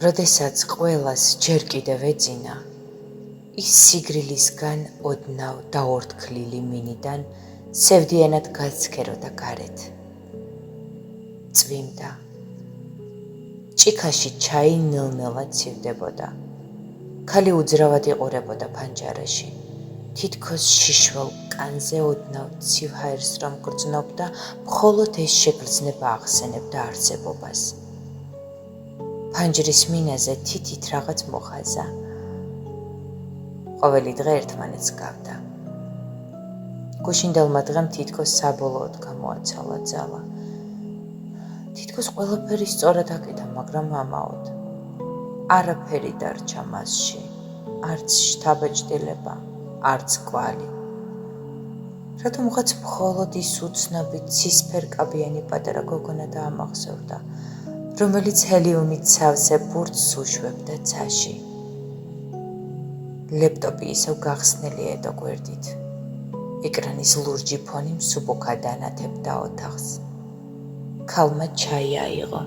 როდესაც ყველას ჯერ კიდევ ეძინა, ის სიგრილისგან ოდნავ დაორთქლილი მინიდან სევდიანად გაცქეროდა გარეთ. წვიმდა. ჭიქაში ჩაი ნელ-ნელად ცივდებოდა. ქალი უძრავად იყურებოდა ფანჯარაში. თითქოს შიშველ კანზე ოდნავ ცივ ჰაერს რომ გრძნობდა, მხოლოდ ეს შეგრძნება ახსენებდა არსებობას. ფანჯრის მინაზე თითით რაღაც მოხაზა. ყოველი დღე ერთმანეთს გავდა. გუშინდელმა დღემ თითქოს საბოლოოდ გამოაცალა ძალა. თითქოს ყველაფერი სწორად აკეთა, მაგრამ ამაოდ. არაფერი დარჩა მასში, არც შთაბეჭდილება, არც კვალი. რატომღაც მხოლოდ ის უცნობი ცისფერკაბიანი პატარა გოგონა დაამახსოვრდა, რომელიც ჰელიუმით სავსე ბურთს უშვებდა ცაში. ლეპტოპი ისევ გახსნილი ედო გვერდით. ეკრანის ლურჯი ფონი მსუბუქად ანათებდა ოთახს. ქალმა ჩაი აიღო.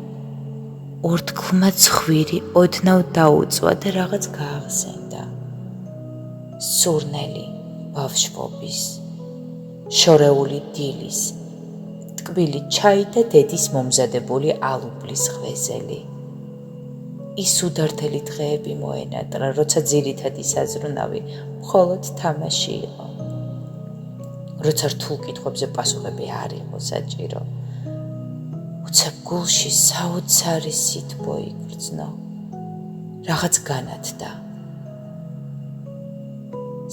ორთქლმა ცხვირი ოდნავ დაუწვა და რაღაც გაახსენდა. სურნელი ბავშვობის, შორეული დილის, ტკბილი ჩაი და დედის მომზადებული ალუბლის ღვეზელი. ის უდართელი დღეები მოენატრა, როცა ძირითადი საზრუნავი მხოლოდ თამაში იყო. როცა რთულ კითხვებზე პასუხები არ იყო საჭირო. უცებ გულში საოცარი სითბო იგრძნო. რაღაც განათდა.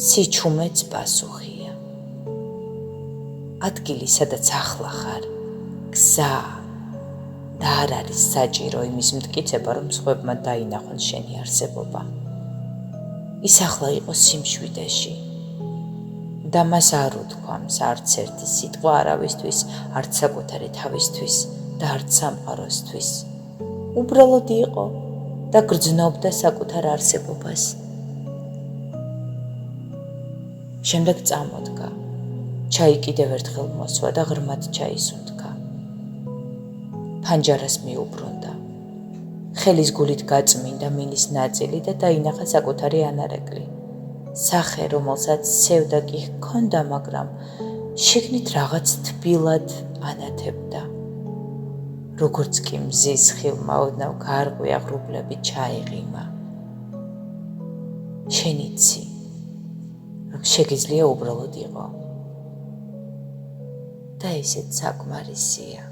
სიჩუმეც პასუხია. ადგილი, სადაც ახლა ხარ, გზა და არ არის საჭირო იმის მტკიცება, რომ სხვებმა დაინახონ შენი არსებობა. ის ახლა იყო სიმშვიდეში და მას არ უთქვამს არც ერთი სიტყვა არავისთვის, არც საკუთარი თავისთვის და არც სამყაროსთვის. უბრალოდ იყო და გრძნობდა საკუთარ არსებობას. შემდეგ წამოდგა. ჩაი კიდევ ერთხელ მოსვა და ღრმად ჩაისუნთქა. ფანჯარას მიუბრუნდა. ხელის გულით გაწმინდა მინის ნაწილი და დაინახა საკუთარი ანარეკლი. სახე, რომელსაც სევდა კი ჰქონდა, მაგრამ შიგნით რაღაც თბილად ანათებდა. როგორც კი მზის ხილმა ოდნავ გარღვია ღრუბლები ჩაიღიმა. შენ იცი, რომ შეგიძლია უბრალოდ იყო. და ესეც საკმარისია.